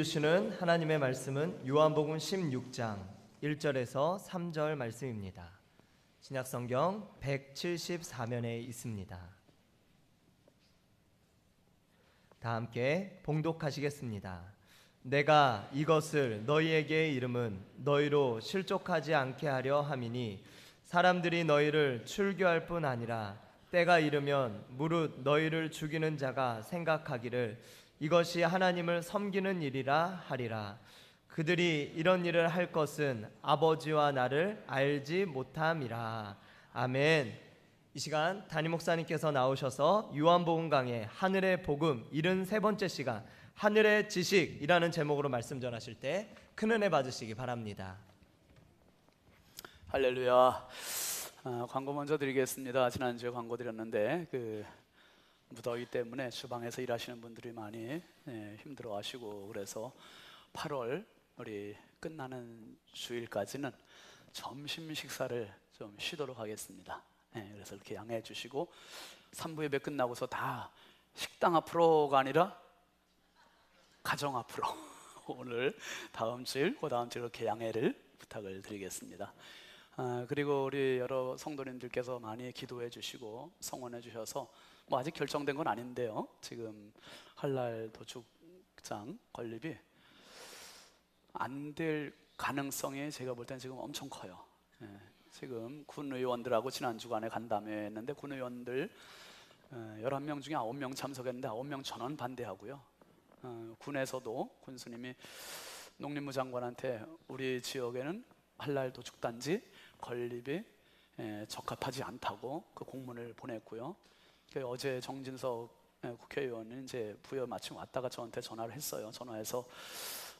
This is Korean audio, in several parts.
주시는 하나님의 말씀은 요한복음 16장 1절에서 3절 말씀입니다. 신약성경 174면에 있습니다. 다 함께 봉독하시겠습니다. 내가 이것을 너희에게 이름은 너희로 실족하지 않게 하려 함이니 사람들이 너희를 출교할 뿐 아니라 때가 이르면 무릇 너희를 죽이는 자가 생각하기를 이것이 하나님을 섬기는 일이라 하리라. 그들이 이런 일을 할 것은 아버지와 나를 알지 못함이라. 아멘. 이 시간 담임 목사님께서 나오셔서 요한복음 강해 하늘의 복음 73번째 시간 하늘의 지식이라는 제목으로 말씀 전하실 때 큰 은혜 받으시기 바랍니다. 할렐루야. 광고 먼저 드리겠습니다. 지난주에 광고 드렸는데 무더위 때문에 주방에서 일하시는 분들이 많이 힘들어하시고 그래서 8월 우리 끝나는 주일까지는 점심 식사를 좀 쉬도록 하겠습니다. 그래서 이렇게 양해해 주시고 3부 예배 끝나고서 다 식당 앞으로가 아니라 가정 앞으로 오늘 다음 주일 그 다음 주일 이렇게 양해를 부탁을 드리겠습니다. 그리고 우리 여러 성도님들께서 많이 기도해 주시고 성원해 주셔서 아직 결정된 건 아닌데요, 지금 한랄 도축장 건립이 안 될 가능성이 제가 볼 때는 지금 엄청 커요. 지금 군의원들하고 지난 주간에 간담회 했는데 군의원들 11명 중에 9명 참석했는데 9명 전원 반대하고요. 군에서도 군수님이 농림부 장관한테 우리 지역에는 한랄 도축단지 건립이 적합하지 않다고 그 공문을 보냈고요. 어제 정진석 국회의원은 이제 부여 마침 왔다가 저한테 전화를 했어요. 전화해서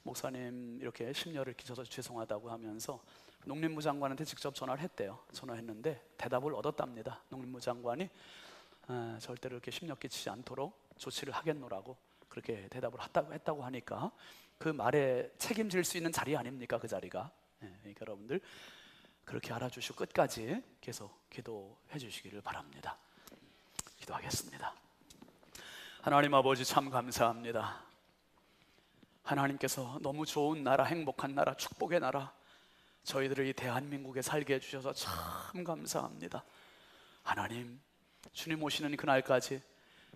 목사님 이렇게 심려를 끼쳐서 죄송하다고 하면서 농림부 장관한테 직접 전화를 했대요. 전화했는데 대답을 얻었답니다. 농림부 장관이 절대로 이렇게 심려 끼치지 않도록 조치를 하겠노라고 그렇게 대답을 했다고 하니까 그 말에 책임질 수 있는 자리 아닙니까, 그 자리가. 그러니까 여러분들 그렇게 알아주시고 끝까지 계속 기도해 주시기를 바랍니다. 기도하겠습니다. 하나님 아버지 참 감사합니다. 하나님께서 너무 좋은 나라, 행복한 나라, 축복의 나라 저희들을 이 대한민국에 살게 해주셔서 참 감사합니다. 하나님, 주님 오시는 그날까지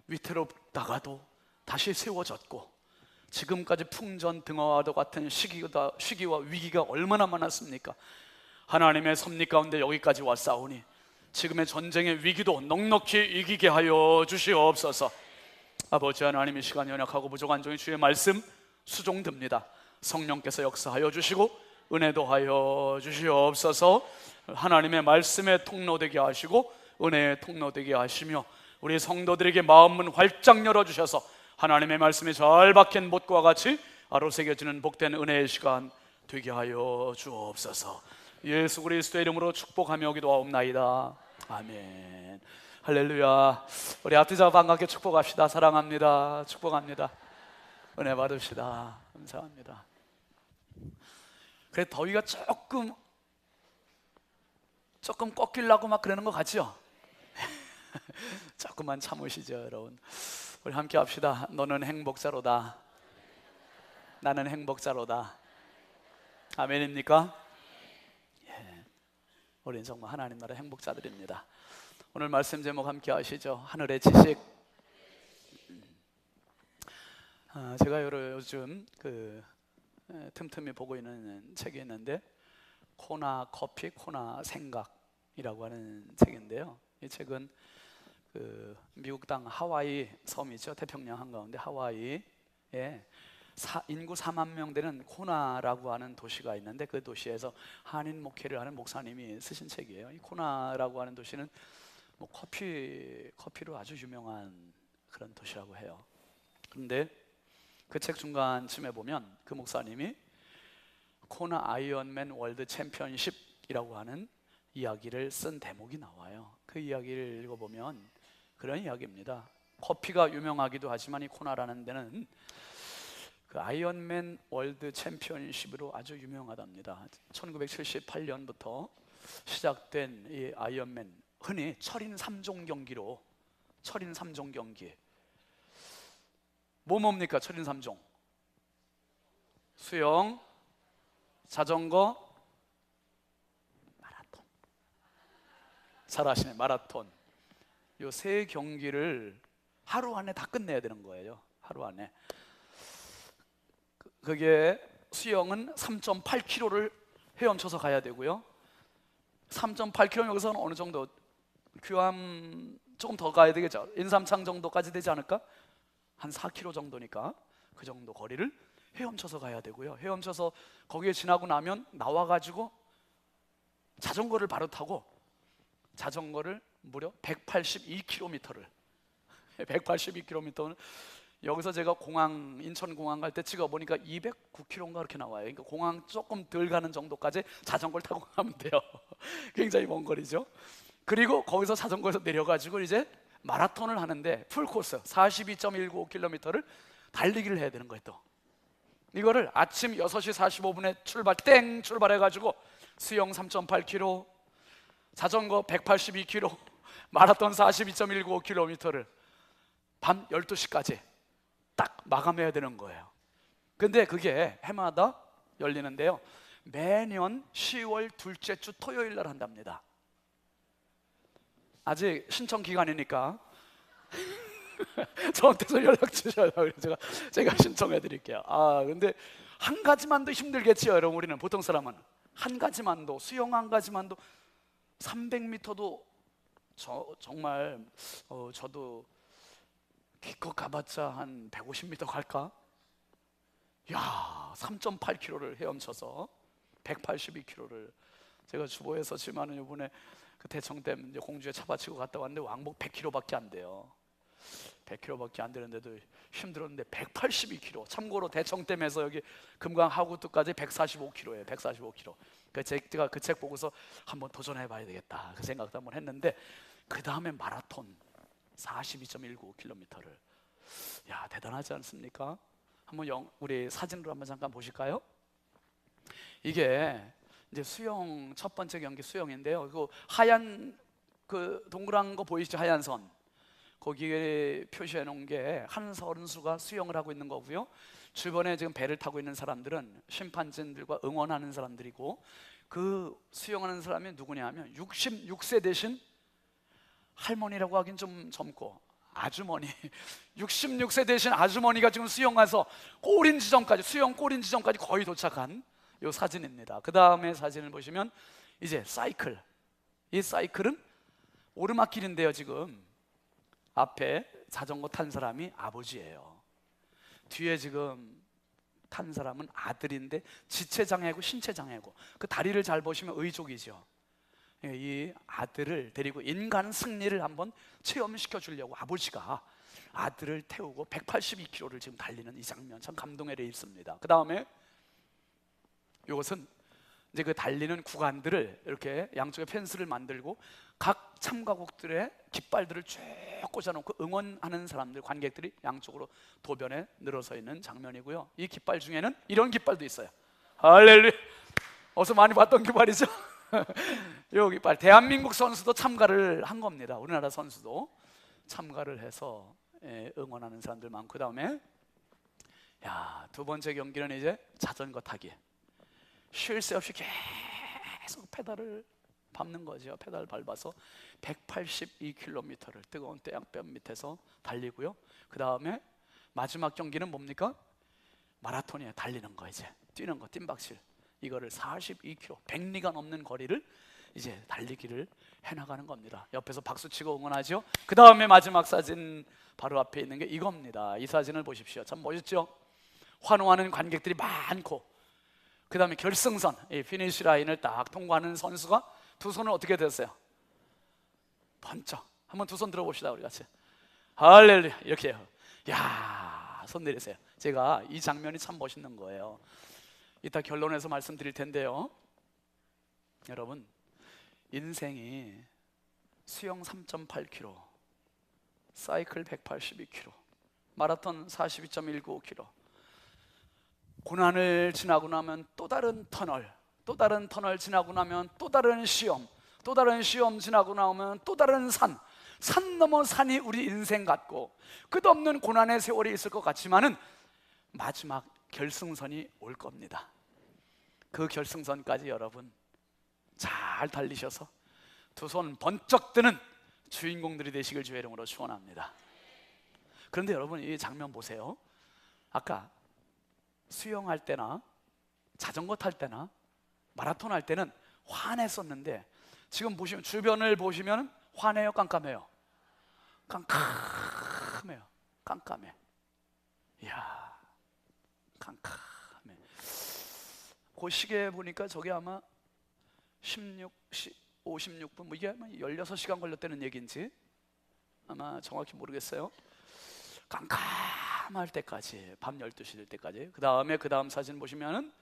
위태롭다가도 다시 세워졌고 지금까지 풍전등화와도 같은 시기와 위기가 얼마나 많았습니까? 하나님의 섭리 가운데 여기까지 왔사오니 지금의 전쟁의 위기도 넉넉히 이기게 하여 주시옵소서. 아버지 하나님, 이 시간 연약하고 부족한 종이 주의 말씀 수종듭니다. 성령께서 역사하여 주시고 은혜도 하여 주시옵소서. 하나님의 말씀에 통로되게 하시고 은혜의 통로되게 하시며 우리 성도들에게 마음문 활짝 열어주셔서 하나님의 말씀이 잘 박힌 못과 같이 아로새겨지는 복된 은혜의 시간 되게 하여 주옵소서. 예수 그리스도의 이름으로 축복하며 기도하옵나이다. 아멘. 할렐루야. 우리 앞뒤자 반갑게 축복합시다. 사랑합니다. 축복합니다. 은혜 받읍시다. 감사합니다. 그래, 더위가 조금 꺾이려고 막 그러는 것 같죠? 조금만 참으시죠, 여러분. 우리 함께 합시다. 너는 행복자로다. 나는 행복자로다. 아멘입니까? 우리는 정말 하나님 나라 행복자들입니다. 오늘 말씀 제목 함께 하시죠. 하늘의 지식. 제가 요즘 틈틈이 보고 있는 책이 있는데 코나 커피, 코나 생각이라고 하는 책인데요. 이 책은 미국 땅 하와이 섬이죠. 태평양 한가운데 하와이에 인구 4만 명 되는 코나라고 하는 도시가 있는데 그 도시에서 한인 목회를 하는 목사님이 쓰신 책이에요. 이 코나라고 하는 도시는 커피로 아주 유명한 그런 도시라고 해요. 그런데 그 책 중간쯤에 보면 그 목사님이 코나 아이언맨 월드 챔피언십이라고 하는 이야기를 쓴 대목이 나와요. 그 이야기를 읽어보면 그런 이야기입니다. 커피가 유명하기도 하지만 이 코나라는 데는 그 아이언맨 월드 챔피언십으로 아주 유명하답니다. 1978년부터 시작된 이 아이언맨, 흔히 철인 3종 경기로 철인 3종 경기. 뭡니까 철인 3종? 수영, 자전거, 마라톤. 잘하시네. 마라톤. 요 세 경기를 하루 안에 다 끝내야 되는 거예요. 하루 안에. 그게 수영은 3.8km를 헤엄쳐서 가야 되고요. 3.8km 여기서는 어느 정도 규함 조금 더 가야 되겠죠. 인삼창 정도까지 되지 않을까? 한 4km 정도니까 그 정도 거리를 헤엄쳐서 가야 되고요. 헤엄쳐서 거기에 지나고 나면 나와가지고 자전거를 바로 타고 자전거를 무려 182km를 182km는 여기서 제가 공항 인천공항 갈 때 찍어보니까 209km인가 그렇게 나와요. 그러니까 공항 조금 덜 가는 정도까지 자전거를 타고 가면 돼요. 굉장히 먼 거리죠. 그리고 거기서 자전거에서 내려가지고 이제 마라톤을 하는데 풀코스 42.195km를 달리기를 해야 되는 거예요. 또 이거를 아침 6시 45분에 출발해가지고 수영 3.8km, 자전거 182km, 마라톤 42.195km를 밤 12시까지 딱 마감해야 되는 거예요. 근데 그게 해마다 열리는데요, 매년 10월 둘째 주 토요일 날 한답니다. 아직 신청 기간이니까 저한테서 연락 주셔야 제가 신청해 드릴게요. 근데 한 가지만도 힘들겠지요, 여러분. 우리는 보통 사람은 한 가지만도, 수영 한 가지만도 300m도 정말 저도 기껏 가봤자 한 150m 갈까? 야, 3.8km를 헤엄쳐서 182km를 제가 주보에서 지만은 이번에 그 대청댐 이제 공주에 차받치고 갔다 왔는데 왕복 100km밖에 안 돼요. 100km밖에 안 되는데도 힘들었는데 182km. 참고로 대청댐에서 여기 금강 하구뚝까지 145km예요. 145km. 제가 그 책 보고서 한번 도전해봐야 되겠다 그 생각도 한번 했는데, 그 다음에 마라톤 42.195km를, 야, 대단하지 않습니까? 한번 우리 사진으로 한번 잠깐 보실까요? 이게 이제 수영 첫 번째 경기 수영인데요. 그 하얀 그 동그란 거 보이시죠? 하얀 선. 거기에 표시해 놓은 게 한 선수가 수영을 하고 있는 거고요. 주변에 지금 배를 타고 있는 사람들은 심판진들과 응원하는 사람들이고, 그 수영하는 사람이 누구냐 하면 66세 되신 할머니라고 하긴 좀 젊고 아주머니 66세 되신 아주머니가 지금 수영해서 꼬린 지점까지, 수영 꼬린 지점까지 거의 도착한 요 사진입니다. 그 다음에 사진을 보시면 이제 사이클, 이 사이클은 오르막길인데요. 지금 앞에 자전거 탄 사람이 아버지예요. 뒤에 지금 탄 사람은 아들인데 지체장애고 신체장애고, 그 다리를 잘 보시면 의족이죠. 이 아들을 데리고 인간 승리를 한번 체험시켜 주려고 아버지가 아들을 태우고 182km를 지금 달리는 이 장면, 참 감동의 레이스입니다. 그 다음에 이것은 이제 그 달리는 구간들을 이렇게 양쪽에 펜스를 만들고 각 참가국들의 깃발들을 쭉 꽂아놓고 응원하는 사람들, 관객들이 양쪽으로 도변에 늘어서 있는 장면이고요. 이 깃발 중에는 이런 깃발도 있어요. 할렐루야! 어서 많이 봤던 깃발이죠. 이 깃발, 대한민국 선수도 참가를 한 겁니다. 우리나라 선수도 참가를 해서 응원하는 사람들 많고, 그 다음에 두 번째 경기는 이제 자전거 타기. 쉴 새 없이 계속 페달을 밟는 거죠. 페달 밟아서 182km를 뜨거운 태양볕 밑에서 달리고요. 그 다음에 마지막 경기는 뭡니까? 마라톤이에요. 달리는 거, 이제 뛰는 거, 뜀박질. 이거를 42km, 100리가 넘는 거리를 이제 달리기를 해나가는 겁니다. 옆에서 박수치고 응원하죠. 그 다음에 마지막 사진 바로 앞에 있는 게 이겁니다. 이 사진을 보십시오. 참 멋있죠? 환호하는 관객들이 많고, 그 다음에 결승선, 이 피니시 라인을 딱 통과하는 선수가 두 손을 어떻게 됐어요? 번쩍. 한번 두 손 들어봅시다, 우리 같이. 할렐루야! 이렇게 해요. 야, 손 내리세요. 제가 이 장면이 참 멋있는 거예요. 이따 결론에서 말씀드릴 텐데요, 여러분, 인생이 수영 3.8km, 사이클 182km, 마라톤 42.195km, 고난을 지나고 나면 또 다른 터널, 또 다른 터널 지나고 나면 또 다른 시험, 또 다른 시험 지나고 나오면 또 다른 산, 산 넘어 산이 우리 인생 같고 끝없는 고난의 세월이 있을 것 같지만은 마지막 결승선이 올 겁니다. 그 결승선까지 여러분 잘 달리셔서 두 손 번쩍 드는 주인공들이 되시길 주의 이름으로 축원합니다. 그런데 여러분 이 장면 보세요. 아까 수영할 때나 자전거 탈 때나 마라톤 할 때는 환했었는데 지금 보시면 주변을 보시면 환해요, 깜깜해요? 깜깜해요. 깜깜해. 이야, 깜깜해. 그 시계 보니까 저게 아마 56분, 이게 아마 16시간 걸렸다는 얘기인지 아마 정확히 모르겠어요. 깜깜할 때까지, 밤 12시 될 때까지. 그 다음 사진 보시면은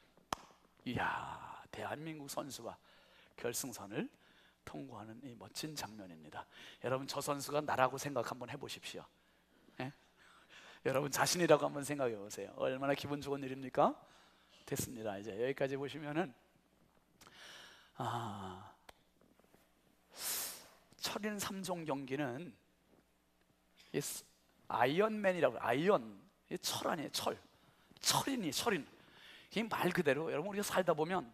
이야, 대한민국 선수가 결승선을 통과하는 이 멋진 장면입니다. 여러분 저 선수가 나라고 생각 한번 해보십시오. 예? 여러분 자신이라고 한번 생각해 보세요. 얼마나 기분 좋은 일입니까? 됐습니다. 이제 여기까지 보시면은 철인 3종 경기는 아이언맨이라고, 아이언, 철 아니에요, 철인. 이 말 그대로 여러분 우리가 살다 보면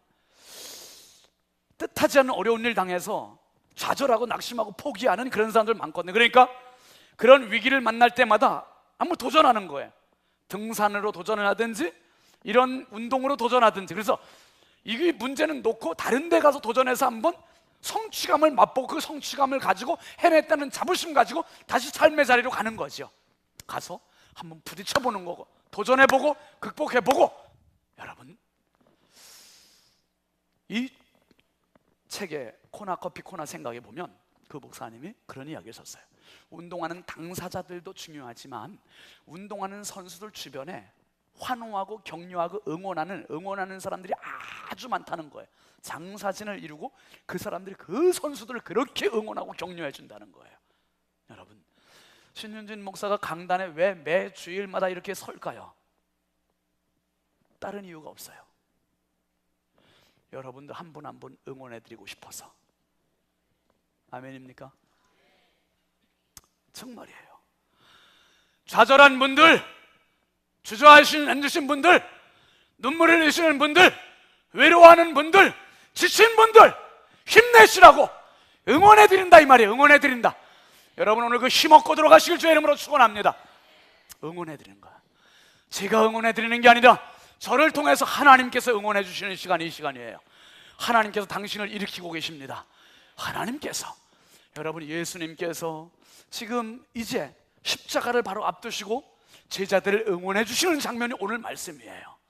뜻하지 않은 어려운 일 당해서 좌절하고 낙심하고 포기하는 그런 사람들 많거든요. 그러니까 그런 위기를 만날 때마다 한번 도전하는 거예요. 등산으로 도전을 하든지 이런 운동으로 도전하든지. 그래서 이 문제는 놓고 다른 데 가서 도전해서 한번 성취감을 맛보고 그 성취감을 가지고 해냈다는 자부심 가지고 다시 삶의 자리로 가는 거죠. 가서 한번 부딪혀보는 거고 도전해보고 극복해보고. 여러분 이 책의 코나커피 코나 생각해 보면 그 목사님이 그런 이야기를 썼어요. 운동하는 당사자들도 중요하지만 운동하는 선수들 주변에 환호하고 격려하고 응원하는 사람들이 아주 많다는 거예요. 장사진을 이루고 그 사람들이 그 선수들을 그렇게 응원하고 격려해 준다는 거예요. 여러분 신윤진 목사가 강단에 왜 매 주일마다 이렇게 설까요? 다른 이유가 없어요. 여러분들 한 분 한 분 응원해 드리고 싶어서. 아멘입니까? 정말이에요. 좌절한 분들, 주저하신 분들, 눈물을 흘리시는 분들, 외로워하는 분들, 지친 분들 힘내시라고 응원해 드린다 이 말이에요. 응원해 드린다. 여러분 오늘 그 힘없고 들어가시길 주의 이름으로 축원합니다. 응원해 드리는 거야. 제가 응원해 드리는 게 아니라 저를 통해서 하나님께서 응원해 주시는 시간이 이 시간이에요. 하나님께서 당신을 일으키고 계십니다. 하나님께서, 여러분 예수님께서 지금 이제 십자가를 바로 앞두시고 제자들을 응원해 주시는 장면이 오늘 말씀이에요.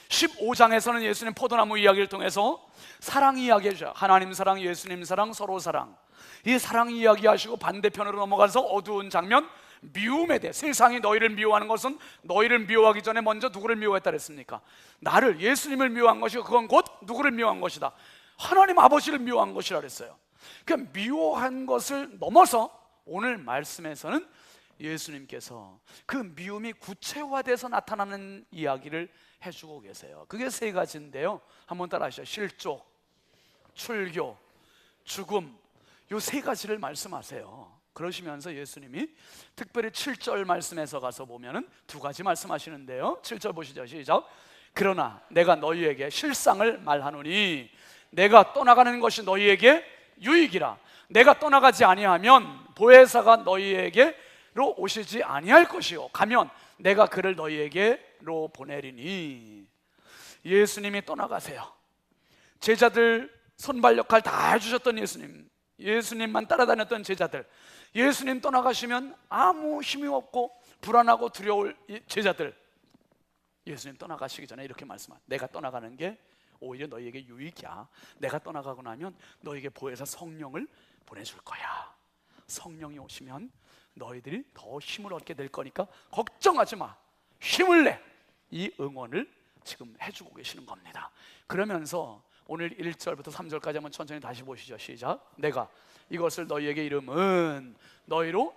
15장에서는 예수님 포도나무 이야기를 통해서 사랑 이야기 해주셔요. 하나님 사랑, 예수님 사랑, 서로 사랑. 이 사랑 이야기 하시고 반대편으로 넘어가서 어두운 장면, 미움에 대해. 세상이 너희를 미워하는 것은 너희를 미워하기 전에 먼저 누구를 미워했다 그랬습니까? 나를, 예수님을 미워한 것이고 그건 곧 누구를 미워한 것이다? 하나님 아버지를 미워한 것이라 그랬어요. 그 미워한 것을 넘어서 오늘 말씀에서는 예수님께서 그 미움이 구체화돼서 나타나는 이야기를 해주고 계세요. 그게 세 가지인데요, 한번 따라 하시죠. 실족, 출교, 죽음, 요 세 가지를 말씀하세요. 그러시면서 예수님이 특별히 7절 말씀에서 가서 보면은 두 가지 말씀하시는데요, 7절 보시죠. 시작. 그러나 내가 너희에게 실상을 말하노니 내가 떠나가는 것이 너희에게 유익이라. 내가 떠나가지 아니하면 보혜사가 너희에게로 오시지 아니할 것이요 가면 내가 그를 너희에게로 보내리니. 예수님이 떠나가세요. 제자들 손발 역할 다 해주셨던 예수님만 따라다녔던 제자들, 예수님 떠나가시면 아무 힘이 없고 불안하고 두려울 제자들, 예수님 떠나가시기 전에 이렇게 말씀합니다. 내가 떠나가는 게 오히려 너희에게 유익이야. 내가 떠나가고 나면 너희에게 보혜사 성령을 보내줄 거야. 성령이 오시면 너희들이 더 힘을 얻게 될 거니까 걱정하지 마. 힘을 내. 이 응원을 지금 해주고 계시는 겁니다. 그러면서 오늘 1절부터 3절까지 한번 천천히 다시 보시죠. 시작. 내가 이것을 너희에게 이름은 너희로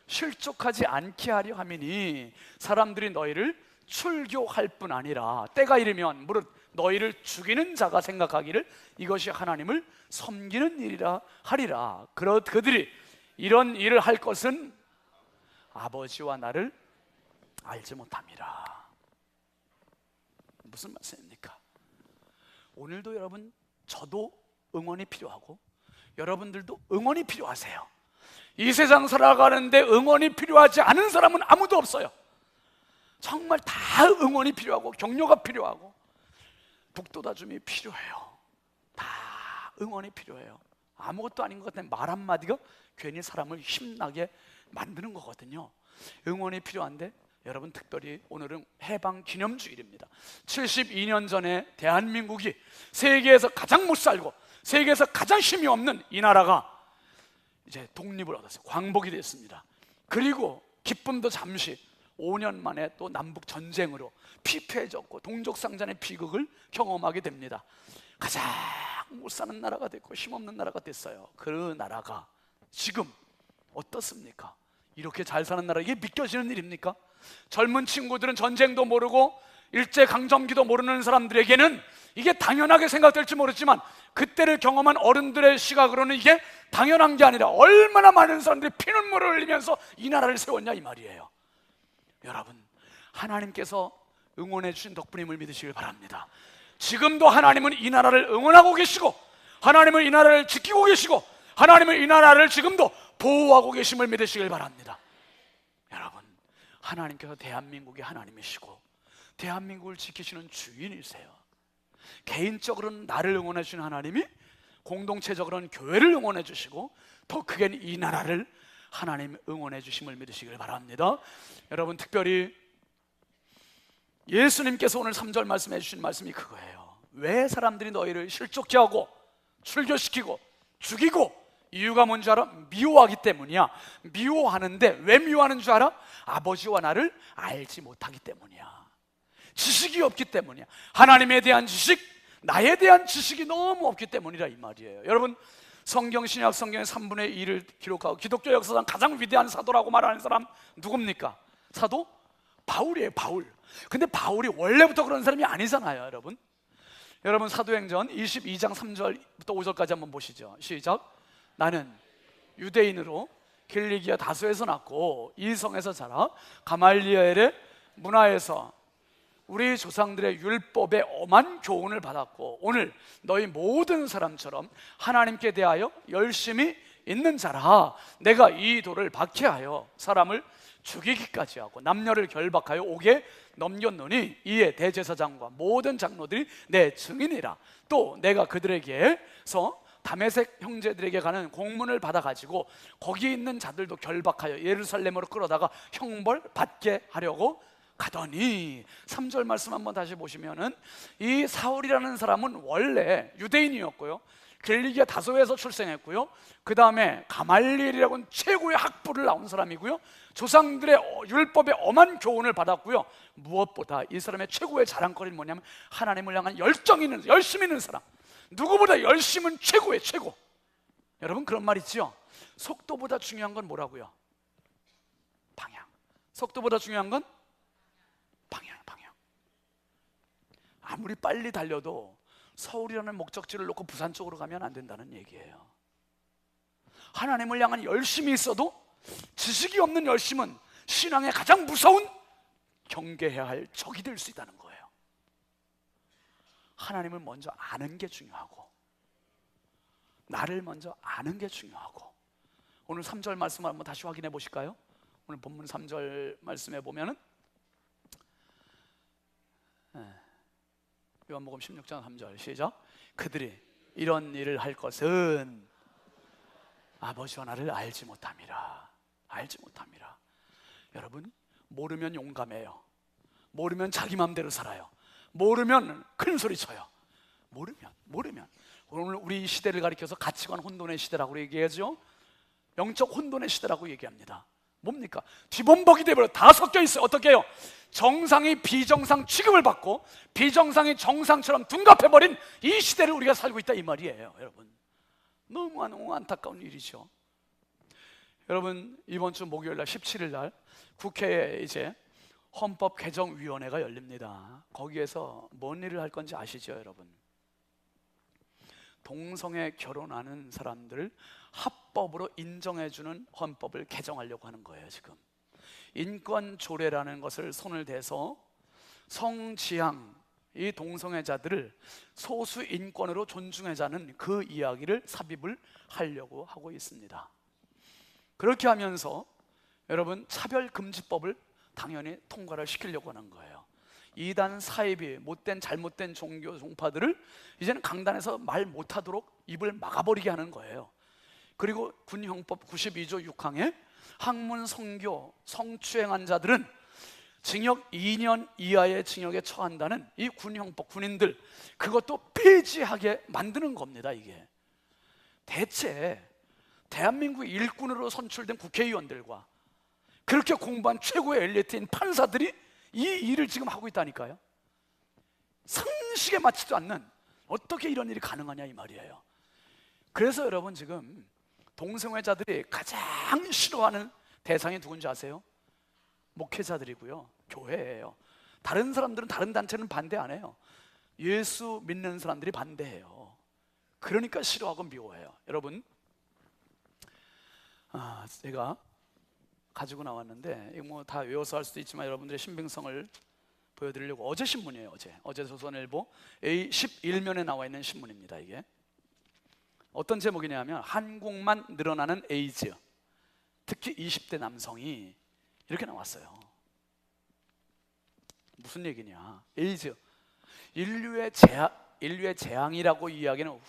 실족하지 않게 하려 함이니 사람들이 너희를 출교할 뿐 아니라 때가 이르면 무릇 너희를 죽이는 자가 생각하기를 이것이 하나님을 섬기는 일이라 하리라. 그들이 이런 일을 할 것은 아버지와 나를 알지 못함이라. 무슨 말씀입니까? 오늘도 여러분, 저도 응원이 필요하고 여러분들도 응원이 필요하세요. 이 세상 살아가는데 응원이 필요하지 않은 사람은 아무도 없어요. 정말 다 응원이 필요하고 격려가 필요하고 북돋아줌이 필요해요. 다 응원이 필요해요. 아무것도 아닌 것 같은 말 한마디가 괜히 사람을 힘나게 만드는 거거든요. 응원이 필요한데 여러분, 특별히 오늘은 해방기념주일입니다. 72년 전에 대한민국이 세계에서 가장 못 살고 세계에서 가장 힘이 없는 이 나라가 이제 독립을 얻었어요. 광복이 됐습니다. 그리고 기쁨도 잠시 5년 만에 또 남북 전쟁으로 피폐해졌고 동족상잔의 비극을 경험하게 됩니다. 가장 못 사는 나라가 됐고 힘없는 나라가 됐어요. 그 나라가 지금 어떻습니까? 이렇게 잘 사는 나라, 이게 믿겨지는 일입니까? 젊은 친구들은 전쟁도 모르고 일제강점기도 모르는 사람들에게는 이게 당연하게 생각될지 모르지만 그때를 경험한 어른들의 시각으로는 이게 당연한 게 아니라 얼마나 많은 사람들이 피눈물을 흘리면서 이 나라를 세웠냐 이 말이에요. 여러분, 하나님께서 응원해 주신 덕분임을 믿으시길 바랍니다. 지금도 하나님은 이 나라를 응원하고 계시고 하나님은 이 나라를 지키고 계시고 하나님은 이 나라를 지금도 보호하고 계심을 믿으시길 바랍니다. 여러분, 하나님께서 대한민국의 하나님이시고 대한민국을 지키시는 주인이세요. 개인적으로는 나를 응원해 주시는 하나님이 공동체적으로는 교회를 응원해 주시고 더 크게는 이 나라를 하나님 응원해 주심을 믿으시길 바랍니다. 여러분, 특별히 예수님께서 오늘 3절 말씀해 주신 말씀이 그거예요. 왜 사람들이 너희를 실족케 하고 출교시키고 죽이고, 이유가 뭔지 알아? 미워하기 때문이야. 미워하는데 왜 미워하는 줄 알아? 아버지와 나를 알지 못하기 때문이야. 지식이 없기 때문이야. 하나님에 대한 지식, 나에 대한 지식이 너무 없기 때문이라 이 말이에요. 여러분, 성경 신약 성경의 3분의 1을 기록하고 기독교 역사상 가장 위대한 사도라고 말하는 사람 누굽니까? 사도 바울이에요. 바울. 근데 바울이 원래부터 그런 사람이 아니잖아요. 여러분 사도행전 22장 3절부터 5절까지 한번 보시죠. 시작. 나는 유대인으로 길리기아 다소에서 났고 이 성에서 자라 가말리엘의 문화에서 우리 조상들의 율법에 엄한 교훈을 받았고 오늘 너희 모든 사람처럼 하나님께 대하여 열심히 있는 자라. 내가 이 돌을 박해하여 사람을 죽이기까지 하고 남녀를 결박하여 옥에 넘겼노니 이에 대제사장과 모든 장로들이 내 증인이라. 또 내가 그들에게서 다메섹 형제들에게 가는 공문을 받아가지고 거기 있는 자들도 결박하여 예루살렘으로 끌어다가 형벌 받게 하려고 가더니 3절 말씀 한번 다시 보시면은 이 사울이라는 사람은 원래 유대인이었고요, 길리기아 다소에서 출생했고요, 그 다음에 가말리엘이라고는 최고의 학부를 나온 사람이고요, 조상들의 율법에 엄한 교훈을 받았고요, 무엇보다 이 사람의 최고의 자랑거리는 뭐냐면 하나님을 향한 열정이 있는, 열심히 있는 사람. 누구보다 열심은 최고의 최고. 여러분 그런 말 있지요? 속도보다 중요한 건 뭐라고요? 방향. 속도보다 중요한 건 방향. 아무리 빨리 달려도 서울이라는 목적지를 놓고 부산 쪽으로 가면 안 된다는 얘기예요. 하나님을 향한 열심이 있어도 지식이 없는 열심은 신앙의 가장 무서운 경계해야 할 적이 될 수 있다는 거예요. 하나님을 먼저 아는 게 중요하고 나를 먼저 아는 게 중요하고. 오늘 3절 말씀을 한번 다시 확인해 보실까요? 오늘 본문 3절 말씀에 보면은 요한복음 16장 3절 시작. 그들이 이런 일을 할 것은 아버지와 나를 알지 못함이라. 알지 못함이라. 여러분, 모르면 용감해요. 모르면 자기 마음대로 살아요. 모르면 큰 소리 쳐요. 모르면 오늘 우리 시대를 가리켜서 가치관 혼돈의 시대라고 얘기하죠. 영적 혼돈의 시대라고 얘기합니다. 뭡니까? 뒤범벅이 되버려. 다 섞여 있어요. 어떻게 해요? 정상이 비정상 취급을 받고 비정상이 정상처럼 둔갑해버린 이 시대를 우리가 살고 있다 이 말이에요. 여러분, 너무 안타까운 일이죠. 여러분, 이번 주 목요일 날 17일 날 국회에 이제 헌법개정위원회가 열립니다. 거기에서 뭔 일을 할 건지 아시죠, 여러분? 동성애 결혼하는 사람들을 합법으로 인정해주는 헌법을 개정하려고 하는 거예요. 지금 인권조례라는 것을 손을 대서 성지향, 이 동성애자들을 소수 인권으로 존중하자는 그 이야기를 삽입을 하려고 하고 있습니다. 그렇게 하면서 여러분 차별금지법을 당연히 통과를 시키려고 하는 거예요. 이단 사이비 못된 잘못된 종교 종파들을 이제는 강단에서 말 못하도록 입을 막아버리게 하는 거예요. 그리고 군형법 92조 6항에 학문 성교 성추행한 자들은 징역 2년 이하의 징역에 처한다는 이 군형법, 군인들 그것도 폐지하게 만드는 겁니다. 이게 대체 대한민국 일꾼으로 선출된 국회의원들과 그렇게 공부한 최고의 엘리트인 판사들이 이 일을 지금 하고 있다니까요. 상식에 맞지도 않는, 어떻게 이런 일이 가능하냐 이 말이에요. 그래서 여러분 지금 동성애자들이 가장 싫어하는 대상이 누군지 아세요? 목회자들이고요, 교회예요. 다른 사람들은, 다른 단체는 반대 안 해요. 예수 믿는 사람들이 반대해요. 그러니까 싫어하고 미워해요. 여러분, 제가 가지고 나왔는데 이거 뭐 다 외워서 할 수도 있지만 여러분들의 신빙성을 보여드리려고, 어제 신문이에요. 어제 조선일보 A11면에 나와 있는 신문입니다. 이게 어떤 제목이냐면 한국만 늘어나는 에이즈, 특히 20대 남성이, 이렇게 나왔어요. 무슨 얘기냐? 에이즈, 인류의 재앙이라고 이야기하는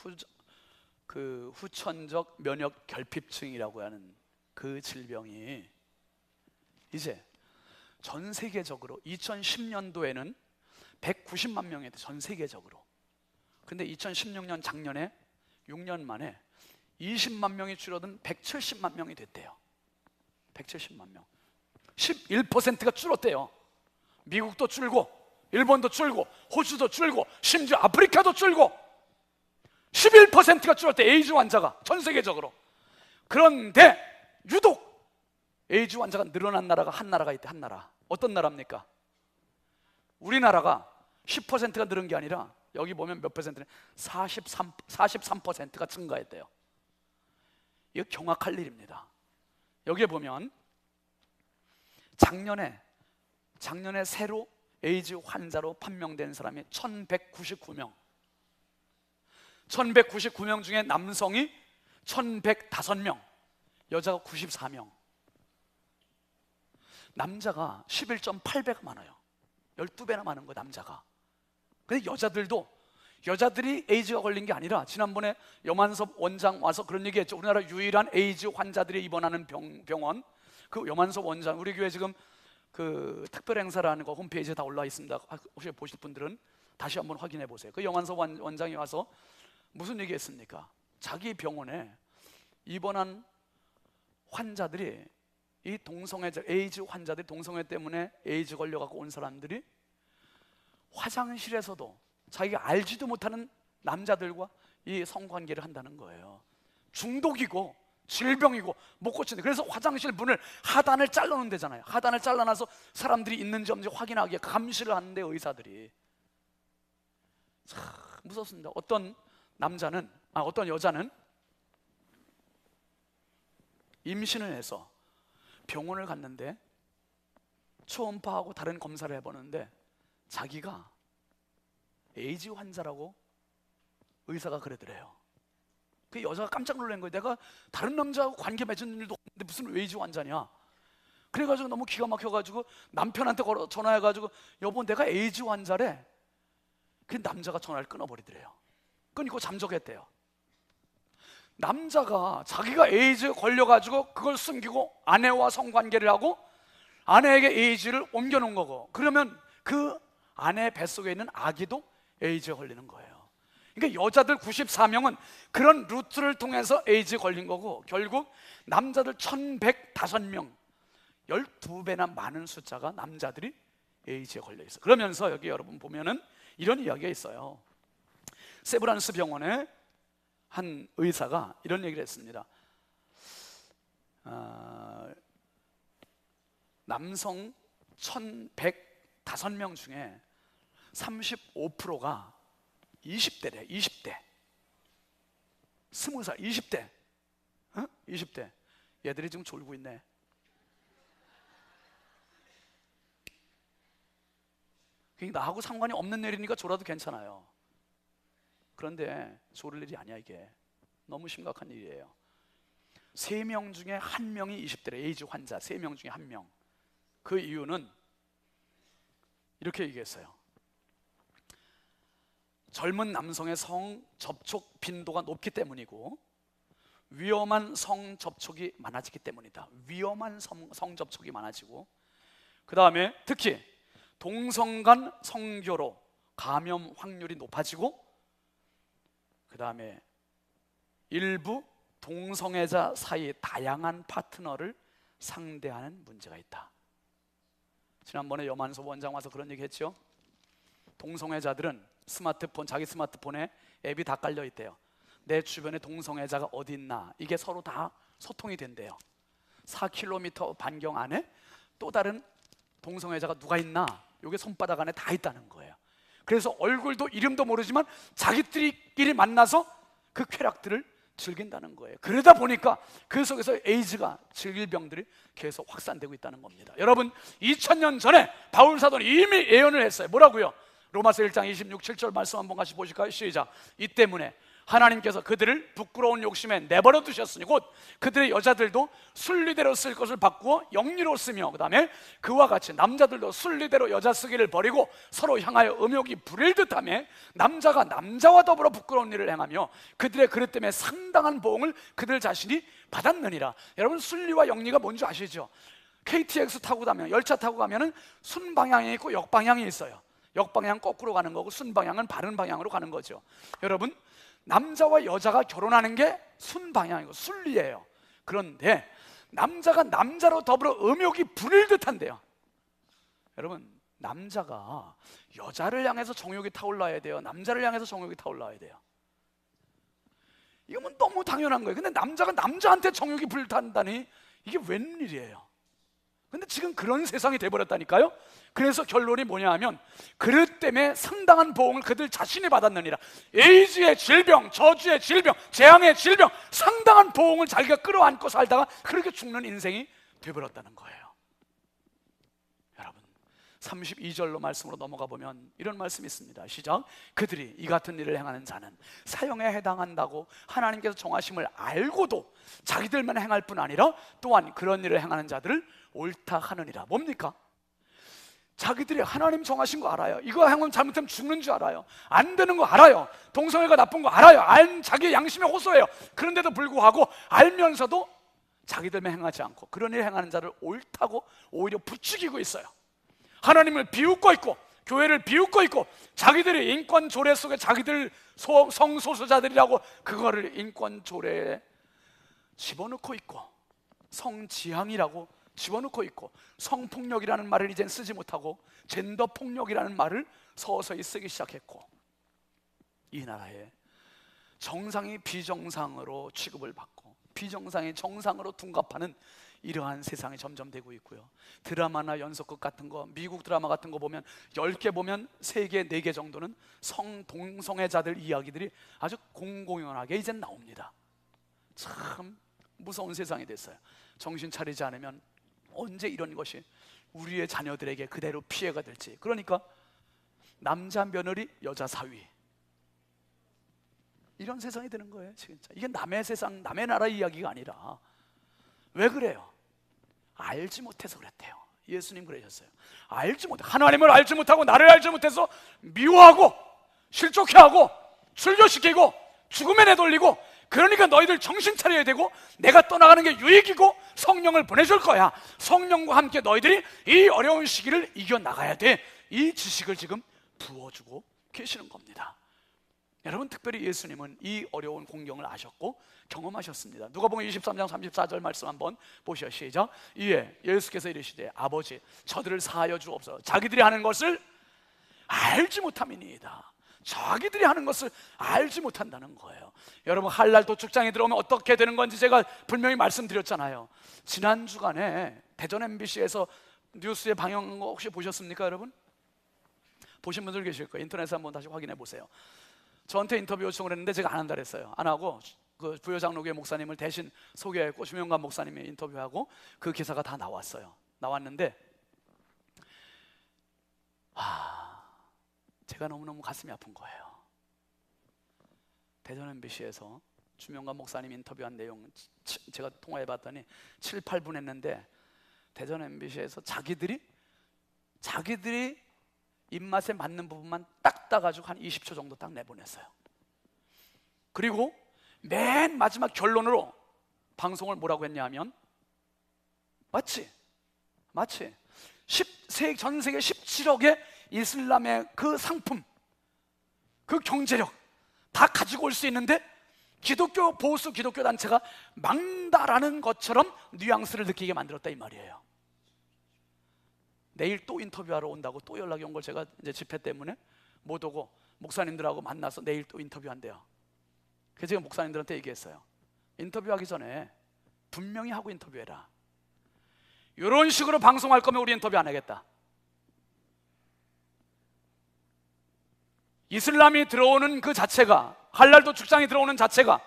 후천적 면역 결핍증이라고 하는 그 질병이 이제 전 세계적으로 2010년도에는 190만 명이 돼, 전 세계적으로. 근데 2016년 작년에 6년 만에 20만 명이 줄어든 170만 명이 됐대요. 170만 명. 11%가 줄었대요. 미국도 줄고, 일본도 줄고, 호주도 줄고, 심지어 아프리카도 줄고 11%가 줄었대, 에이즈 환자가 전 세계적으로. 그런데 유독 에이즈 환자가 늘어난 나라가 한 나라가 있대. 한 나라. 어떤 나라입니까? 우리나라가 10%가 늘은 게 아니라 여기 보면 몇 퍼센트는 43%가 증가했대요. 이거 경악할 일입니다. 여기에 보면 작년에 새로 에이즈 환자로 판명된 사람이 1199명. 1199명 중에 남성이 1105명, 여자가 94명. 남자가 11.8배가 많아요. 12배나 많은 거예요, 남자가. 근데 여자들이 에이즈가 걸린 게 아니라, 지난번에 여만섭 원장 와서 그런 얘기했죠. 우리나라 유일한 에이즈 환자들이 입원하는 병원, 그 여만섭 원장, 우리 교회 지금 그 특별 행사라는 거 홈페이지에 다 올라와 있습니다. 혹시 보실 분들은 다시 한번 확인해 보세요. 그 여만섭 원장이 와서 무슨 얘기했습니까? 자기 병원에 입원한 환자들이, 이 동성애자, 에이즈 환자들이, 동성애 때문에 에이즈 걸려갖고 온 사람들이 화장실에서도 자기가 알지도 못하는 남자들과 이 성관계를 한다는 거예요. 중독이고 질병이고 못 고치는데, 그래서 화장실 문을 하단을 잘라놓은 데잖아요. 하단을 잘라놔서 사람들이 있는지 없는지 확인하게 감시를 하는데, 의사들이. 참 무섭습니다. 어떤 여자는 임신을 해서 병원을 갔는데 초음파하고 다른 검사를 해보는데 자기가 에이즈 환자라고 의사가 그러더래요. 그 여자가 깜짝 놀란 거예요. 내가 다른 남자하고 관계 맺은 일도 없는데 무슨 에이즈 환자냐. 그래가지고 너무 기가 막혀가지고 남편한테 전화해가지고 여보 내가 에이즈 환자래. 그 남자가 전화를 끊어버리더래요. 끊고 잠적했대요. 남자가 자기가 에이즈 걸려가지고 그걸 숨기고 아내와 성관계를 하고 아내에게 에이즈를 옮겨놓은 거고, 그러면 그 아내 뱃속에 있는 아기도 에이즈에 걸리는 거예요. 그러니까 여자들 94명은 그런 루트를 통해서 에이즈 걸린 거고, 결국 남자들 1105명, 12배나 많은 숫자가 남자들이 에이즈에 걸려 있어요. 그러면서 여기 여러분 보면은 이런 이야기가 있어요. 세브란스 병원에 한 의사가 이런 얘기를 했습니다. 남성 1105명 중에 35%가 20대래. 20대 20살 20대 20대 얘들이 지금 졸고 있네. 나하고 상관이 없는 일이니까 졸아도 괜찮아요. 그런데 졸을 일이 아니야. 이게 너무 심각한 일이에요. 3명 중에 1명이 20대래. 에이즈 환자 3명 중에 1명. 그 이유는 이렇게 얘기했어요. 젊은 남성의 성 접촉 빈도가 높기 때문이고 위험한 성 접촉이 많아지기 때문이다. 위험한 성 접촉이 많아지고, 그 다음에 특히 동성 간 성교로 감염 확률이 높아지고, 그 다음에 일부 동성애자 사이의 다양한 파트너를 상대하는 문제가 있다. 지난번에 염한섭 원장 와서 그런 얘기 했죠. 동성애자들은 스마트폰, 자기 스마트폰에 앱이 다 깔려 있대요. 내 주변에 동성애자가 어디 있나 이게 서로 다 소통이 된대요. 4km 반경 안에 또 다른 동성애자가 누가 있나 이게 손바닥 안에 다 있다는 거예요. 그래서 얼굴도 이름도 모르지만 자기들끼리 만나서 그 쾌락들을 즐긴다는 거예요. 그러다 보니까 그 속에서 에이즈가 질병들이 계속 확산되고 있다는 겁니다. 여러분, 2000년 전에 바울 사도는 이미 예언을 했어요. 뭐라고요? 로마서 1장 26, 7절 말씀 한번 같이 보실까요? 시작. 이 때문에 하나님께서 그들을 부끄러운 욕심에 내버려 두셨으니 곧 그들의 여자들도 순리대로 쓸 것을 바꾸어 영리로 쓰며, 그 다음에 그와 같이 남자들도 순리대로 여자 쓰기를 버리고 서로 향하여 음욕이 부릴 듯하며 남자가 남자와 더불어 부끄러운 일을 행하며 그들의 그릇 때문에 상당한 보응을 그들 자신이 받았느니라. 여러분, 순리와 영리가 뭔지 아시죠? KTX 타고 가면, 열차 타고 가면은 순방향이 있고 역방향이 있어요. 역방향 거꾸로 가는 거고 순방향은 바른 방향으로 가는 거죠. 여러분, 남자와 여자가 결혼하는 게 순방향이고 순리예요. 그런데 남자가 남자로 더불어 음욕이 부릴 듯한데요. 여러분, 남자가 여자를 향해서 정욕이 타올라야 돼요? 남자를 향해서 정욕이 타올라야 돼요? 이건 너무 당연한 거예요. 근데 남자가 남자한테 정욕이 불탄다니 이게 웬일이에요? 근데 지금 그런 세상이 돼버렸다니까요. 그래서 결론이 뭐냐 하면 그릇 때문에 상당한 보응을 그들 자신이 받았느니라. 에이즈의 질병, 저주의 질병, 재앙의 질병, 상당한 보응을 자기가 끌어안고 살다가 그렇게 죽는 인생이 돼버렸다는 거예요. 여러분, 32절로 말씀으로 넘어가 보면 이런 말씀이 있습니다. 시작. 그들이 이 같은 일을 행하는 자는 사형에 해당한다고 하나님께서 정하심을 알고도 자기들만 행할 뿐 아니라 또한 그런 일을 행하는 자들을 옳다 하느니라. 뭡니까? 자기들이 하나님 정하신 거 알아요. 이거 행하면 잘못하면 죽는 줄 알아요. 안 되는 거 알아요. 동성애가 나쁜 거 알아요. 자기 양심에 호소해요. 그런데도 불구하고 알면서도 자기들만 행하지 않고 그런 일 행하는 자를 옳다고 오히려 부추기고 있어요. 하나님을 비웃고 있고 교회를 비웃고 있고 자기들이 인권 조례 속에 자기들 성소수자들이라고 그거를 인권 조례에 집어넣고 있고 성지향이라고 집어넣고 있고 성폭력이라는 말을 이젠 쓰지 못하고 젠더 폭력이라는 말을 서서히 쓰기 시작했고, 이 나라에 정상이 비정상으로 취급을 받고 비정상이 정상으로 둔갑하는 이러한 세상이 점점 되고 있고요. 드라마나 연속극 같은 거, 미국 드라마 같은 거 보면 10개 보면 3개, 4개 정도는 동성애자들 이야기들이 아주 공공연하게 이젠 나옵니다. 참 무서운 세상이 됐어요. 정신 차리지 않으면 언제 이런 것이 우리의 자녀들에게 그대로 피해가 될지. 그러니까 남자 며느리 여자 사위, 이런 세상이 되는 거예요. 진짜 이게 남의 세상, 남의 나라 이야기가 아니라. 왜 그래요? 알지 못해서 그랬대요. 예수님 그러셨어요. 알지 못해, 하나님을 알지 못하고 나를 알지 못해서 미워하고 실족해하고 출교시키고 죽음에 내돌리고, 그러니까 너희들 정신 차려야 되고 내가 떠나가는 게 유익이고 성령을 보내줄 거야. 성령과 함께 너희들이 이 어려운 시기를 이겨나가야 돼. 이 지식을 지금 부어주고 계시는 겁니다. 여러분, 특별히 예수님은 이 어려운 공경을 아셨고 경험하셨습니다. 누가복음 23장 34절 말씀 한번 보시죠. 시작. 이에 예수께서 이르시되 아버지 저들을 사하여 주옵소서. 자기들이 하는 것을 알지 못함이니이다. 자기들이 하는 것을 알지 못한다는 거예요. 여러분, 할랄 도축장에 들어오면 어떻게 되는 건지 제가 분명히 말씀드렸잖아요. 지난 주간에 대전 MBC에서 뉴스에 방영한 거 혹시 보셨습니까? 여러분, 보신 분들 계실 거예요. 인터넷에 한번 다시 확인해 보세요. 저한테 인터뷰 요청을 했는데 제가 안 한다 그랬어요. 안 하고 그 부여장로교회 목사님을 대신 소개했고 주명관 목사님이 인터뷰하고 그 기사가 다 나왔어요. 나왔는데 제가 너무너무 가슴이 아픈 거예요. 대전 MBC에서 주명관 목사님 인터뷰한 내용 제가 통화해 봤더니 7, 8분 했는데 대전 MBC에서 자기들이 입맛에 맞는 부분만 딱 따가지고 한 20초 정도 딱 내보냈어요. 그리고 맨 마지막 결론으로 방송을 뭐라고 했냐 하면 마치 전 세계 17억의 이슬람의 그 상품, 그 경제력 다 가지고 올 수 있는데 기독교 보수 기독교 단체가 막는다라는 것처럼 뉘앙스를 느끼게 만들었다 이 말이에요. 내일 또 인터뷰하러 온다고 또 연락이 온 걸 제가 이제 집회 때문에 못 오고 목사님들하고 만나서 내일 또 인터뷰한대요. 그래서 제가 목사님들한테 얘기했어요. 인터뷰하기 전에 분명히 하고 인터뷰해라. 이런 식으로 방송할 거면 우리 인터뷰 안 하겠다. 이슬람이 들어오는 그 자체가, 할랄 도축장이 들어오는 자체가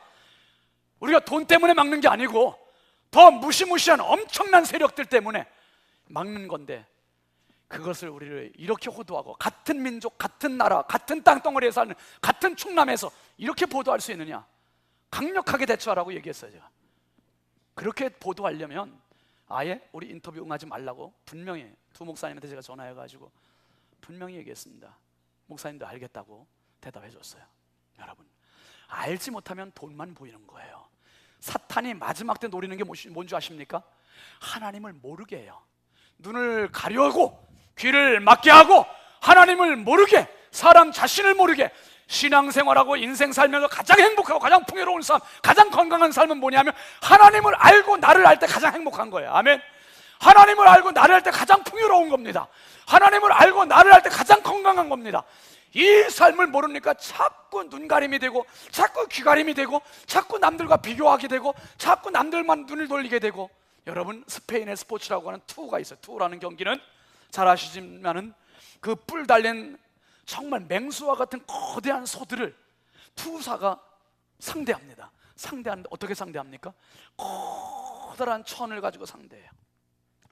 우리가 돈 때문에 막는 게 아니고 더 무시무시한 엄청난 세력들 때문에 막는 건데, 그것을 우리를 이렇게 호도하고 같은 민족, 같은 나라, 같은 땅덩어리에 사는 같은 충남에서 이렇게 보도할 수 있느냐? 강력하게 대처하라고 얘기했어요. 제가 그렇게 보도하려면 아예 우리 인터뷰 응하지 말라고 분명히 두 목사님한테 제가 전화해가지고 분명히 얘기했습니다. 목사님도 알겠다고 대답해 줬어요. 여러분, 알지 못하면 돈만 보이는 거예요. 사탄이 마지막 때 노리는 게 뭔지 아십니까? 하나님을 모르게 해요. 눈을 가려고 귀를 막게 하고 하나님을 모르게, 사람 자신을 모르게 신앙생활하고 인생 살면서 가장 행복하고 가장 풍요로운 삶, 가장 건강한 삶은 뭐냐면 하나님을 알고 나를 알 때 가장 행복한 거예요. 아멘. 하나님을 알고 나를 알 때 가장 풍요로운 겁니다. 하나님을 알고 나를 알 때 가장 건강한 겁니다. 이 삶을 모르니까 자꾸 눈가림이 되고 자꾸 귀가림이 되고 자꾸 남들과 비교하게 되고 자꾸 남들만 눈을 돌리게 되고. 여러분, 스페인의 스포츠라고 하는 투가 있어요. 투라는 경기는 잘 아시지만은 그 뿔 달린 정말 맹수와 같은 거대한 소들을 투사가 상대합니다. 상대하는데 어떻게 상대합니까? 커다란 천을 가지고 상대해요.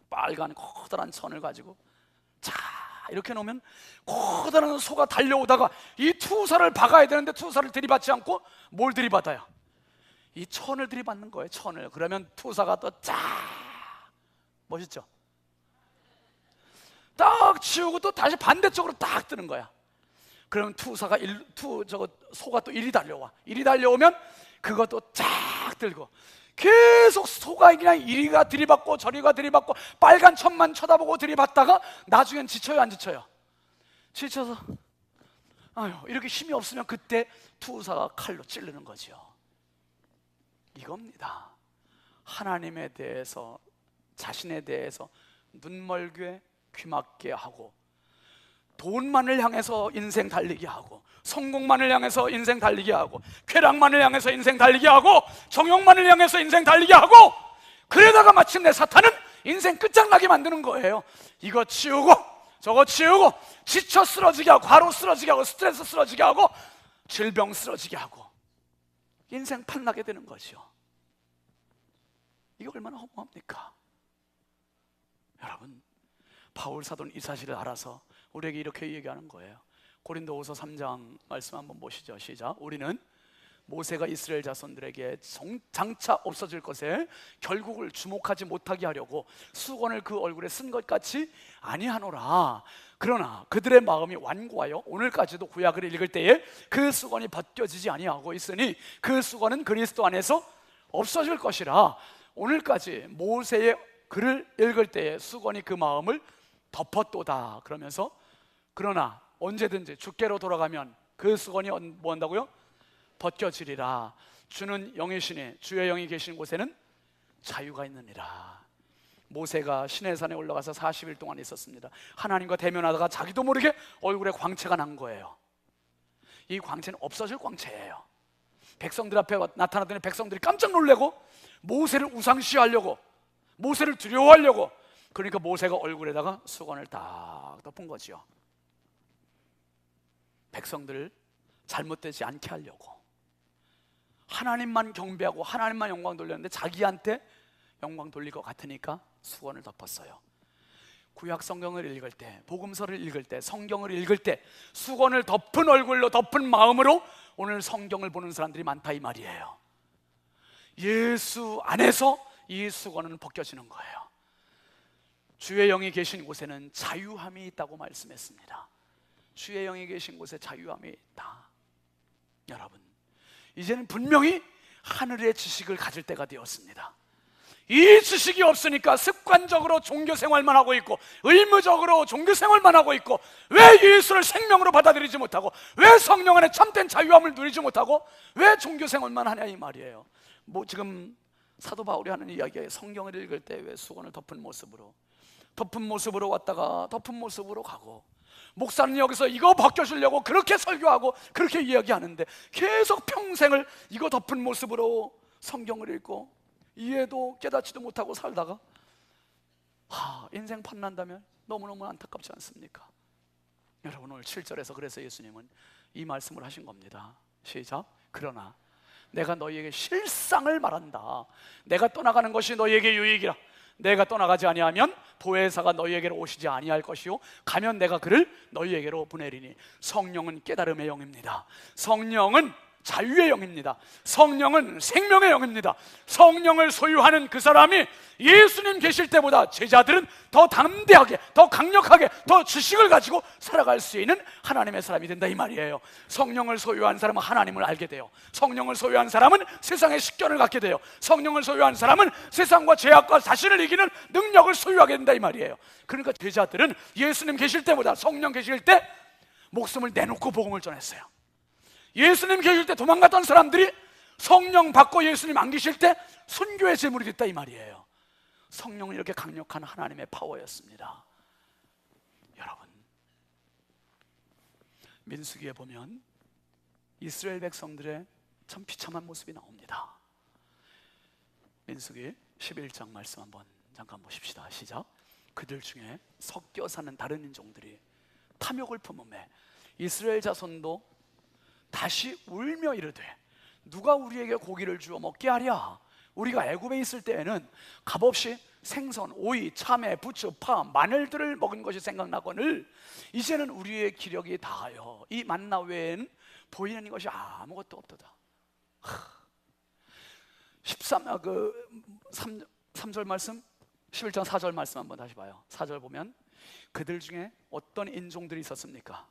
빨간 커다란 천을 가지고 자 이렇게 놓으면 커다란 소가 달려오다가 이 투사를 박아야 되는데 투사를 들이받지 않고 뭘 들이받아요? 이 천을 들이받는 거예요. 천을. 그러면 투사가 또 쫙, 멋있죠? 딱 치우고 또 다시 반대쪽으로 딱 뜨는 거야. 그러면 소가 또 이리 달려와. 이리 달려오면 그것도 쫙 들고 계속 소가 그냥 이리가 들이받고 저리가 들이받고 빨간 천만 쳐다보고 들이받다가 나중엔 지쳐요, 안 지쳐요? 지쳐서 아유 이렇게 힘이 없으면 그때 투사가 칼로 찌르는 거죠. 이겁니다. 하나님에 대해서, 자신에 대해서 눈멀게 귀맞게 하고 돈만을 향해서 인생 달리게 하고 성공만을 향해서 인생 달리게 하고 쾌락만을 향해서 인생 달리게 하고 정욕만을 향해서 인생 달리게 하고, 그러다가 마침내 사탄은 인생 끝장나게 만드는 거예요. 이거 치우고 저거 치우고 지쳐 쓰러지게 하고 과로 쓰러지게 하고 스트레스 쓰러지게 하고 질병 쓰러지게 하고 인생 판나게 되는 거죠. 이게 얼마나 허무합니까? 여러분, 바울 사도는 이 사실을 알아서 우리에게 이렇게 얘기하는 거예요. 고린도후서 3장 말씀 한번 보시죠. 시작. 우리는 모세가 이스라엘 자손들에게 장차 없어질 것에 결국을 주목하지 못하게 하려고 수건을 그 얼굴에 쓴 것 같이 아니하노라. 그러나 그들의 마음이 완고하여 오늘까지도 구약을 읽을 때에 그 수건이 벗겨지지 아니하고 있으니 그 수건은 그리스도 안에서 없어질 것이라. 오늘까지 모세의 글을 읽을 때에 수건이 그 마음을 덮었도다. 그러면서 그러나 언제든지 주께로 돌아가면 그 수건이 뭐 한다고요? 벗겨지리라. 주는 영이시니 주의 영이 계신 곳에는 자유가 있느니라. 모세가 시내산에 올라가서 40일 동안 있었습니다. 하나님과 대면하다가 자기도 모르게 얼굴에 광채가 난 거예요. 이 광채는 없어질 광채예요. 백성들 앞에 나타나더니 백성들이 깜짝 놀래고 모세를 우상시하려고, 모세를 두려워하려고, 그러니까 모세가 얼굴에다가 수건을 딱 덮은 거지요. 백성들을 잘못되지 않게 하려고. 하나님만 경배하고 하나님만 영광 돌렸는데 자기한테 영광 돌릴 것 같으니까 수건을 덮었어요. 구약 성경을 읽을 때, 복음서를 읽을 때, 성경을 읽을 때 수건을 덮은 얼굴로 덮은 마음으로 오늘 성경을 보는 사람들이 많다 이 말이에요. 예수 안에서 이 수건은 벗겨지는 거예요. 주의 영이 계신 곳에는 자유함이 있다고 말씀했습니다. 주의 영이 계신 곳에 자유함이 있다. 여러분, 이제는 분명히 하늘의 지식을 가질 때가 되었습니다. 이 지식이 없으니까 습관적으로 종교생활만 하고 있고, 의무적으로 종교생활만 하고 있고, 왜 예수를 생명으로 받아들이지 못하고, 왜 성령 안에 참된 자유함을 누리지 못하고, 왜 종교생활만 하냐 이 말이에요. 뭐 지금 사도 바울이 하는 이야기에 성경을 읽을 때 왜 수건을 덮은 모습으로 왔다가 덮은 모습으로 가고, 목사는 여기서 이거 벗겨주려고 그렇게 설교하고 그렇게 이야기하는데 계속 평생을 이거 덮은 모습으로 성경을 읽고 이해도 깨닫지도 못하고 살다가 인생 판난다면 너무너무 안타깝지 않습니까? 여러분, 오늘 7절에서 그래서 예수님은 이 말씀을 하신 겁니다. 시작. 그러나 내가 너희에게 실상을 말한다. 내가 떠나가는 것이 너희에게 유익이라. 내가 떠나가지 아니하면 보혜사가 너희에게로 오시지 아니할 것이요 가면 내가 그를 너희에게로 보내리니. 성령은 깨달음의 영입니다. 성령은 자유의 영입니다. 성령은 생명의 영입니다. 성령을 소유하는 그 사람이 예수님 계실 때보다 제자들은 더 담대하게, 더 강력하게, 더 지식을 가지고 살아갈 수 있는 하나님의 사람이 된다 이 말이에요. 성령을 소유한 사람은 하나님을 알게 돼요. 성령을 소유한 사람은 세상의 식견을 갖게 돼요. 성령을 소유한 사람은 세상과 죄악과 자신을 이기는 능력을 소유하게 된다 이 말이에요. 그러니까 제자들은 예수님 계실 때보다 성령 계실 때 목숨을 내놓고 복음을 전했어요. 예수님 계실 때 도망갔던 사람들이 성령 받고 예수님 안 계실 때 순교의 제물이 됐다 이 말이에요. 성령은 이렇게 강력한 하나님의 파워였습니다. 여러분, 민수기에 보면 이스라엘 백성들의 참 비참한 모습이 나옵니다. 민수기 11장 말씀 한번 잠깐 보십시다. 시작. 그들 중에 섞여 사는 다른 인종들이 탐욕을 품음에 이스라엘 자손도 다시 울며 이르되 누가 우리에게 고기를 주어 먹게 하랴. 우리가 애굽에 있을 때에는 값없이 생선, 오이, 참외, 부추, 파, 마늘들을 먹은 것이 생각나거늘 이제는 우리의 기력이 다하여 이 만나 외에는 보이는 것이 아무것도 없도다. 3절 말씀, 11장 4절 말씀 한번 다시 봐요. 4절 보면 그들 중에 어떤 인종들이 있었습니까?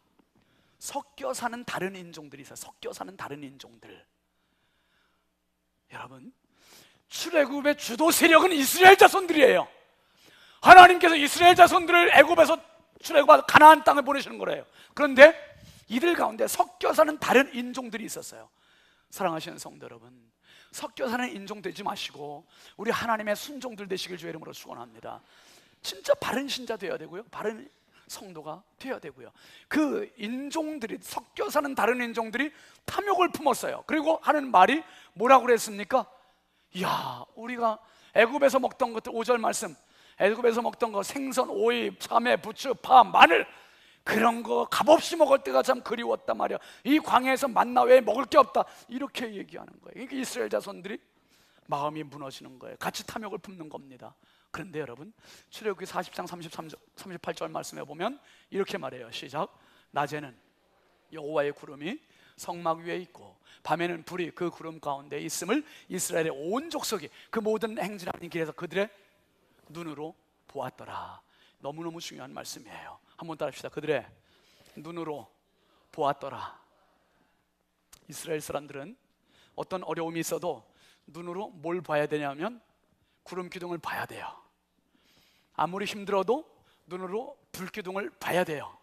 섞여 사는 다른 인종들이 있어요. 섞여 사는 다른 인종들. 여러분, 출애굽의 주도 세력은 이스라엘 자손들이에요. 하나님께서 이스라엘 자손들을 애굽에서 출애굽하고 가나안 땅을 보내시는 거래요. 그런데 이들 가운데 섞여 사는 다른 인종들이 있었어요. 사랑하시는 성도 여러분, 섞여 사는 인종 되지 마시고 우리 하나님의 순종들 되시길 주의 이름으로 축원합니다. 진짜 바른 신자 되어야 되고요, 바른 성도가 되어야 되고요. 그 인종들이, 섞여 사는 다른 인종들이 탐욕을 품었어요. 그리고 하는 말이 뭐라고 그랬습니까? 야, 우리가 애굽에서 먹던 것들, 5절 말씀, 애굽에서 먹던 거 생선, 오이, 참외, 부추, 파, 마늘, 그런 거 값없이 먹을 때가 참 그리웠단 말이야. 이 광야에서 만나 외에 먹을 게 없다, 이렇게 얘기하는 거예요. 그러니까 이스라엘 자손들이 마음이 무너지는 거예요. 같이 탐욕을 품는 겁니다. 그런데 여러분, 출애굽기 40장 38절 말씀에 보면 이렇게 말해요. 시작. 낮에는 여호와의 구름이 성막 위에 있고 밤에는 불이 그 구름 가운데 있음을 이스라엘의 온 족속이 그 모든 행진하는 길에서 그들의 눈으로 보았더라. 너무너무 중요한 말씀이에요. 한번 따라합시다. 그들의 눈으로 보았더라. 이스라엘 사람들은 어떤 어려움이 있어도 눈으로 뭘 봐야 되냐면 구름 기둥을 봐야 돼요. 아무리 힘들어도 눈으로 불 기둥을 봐야 돼요.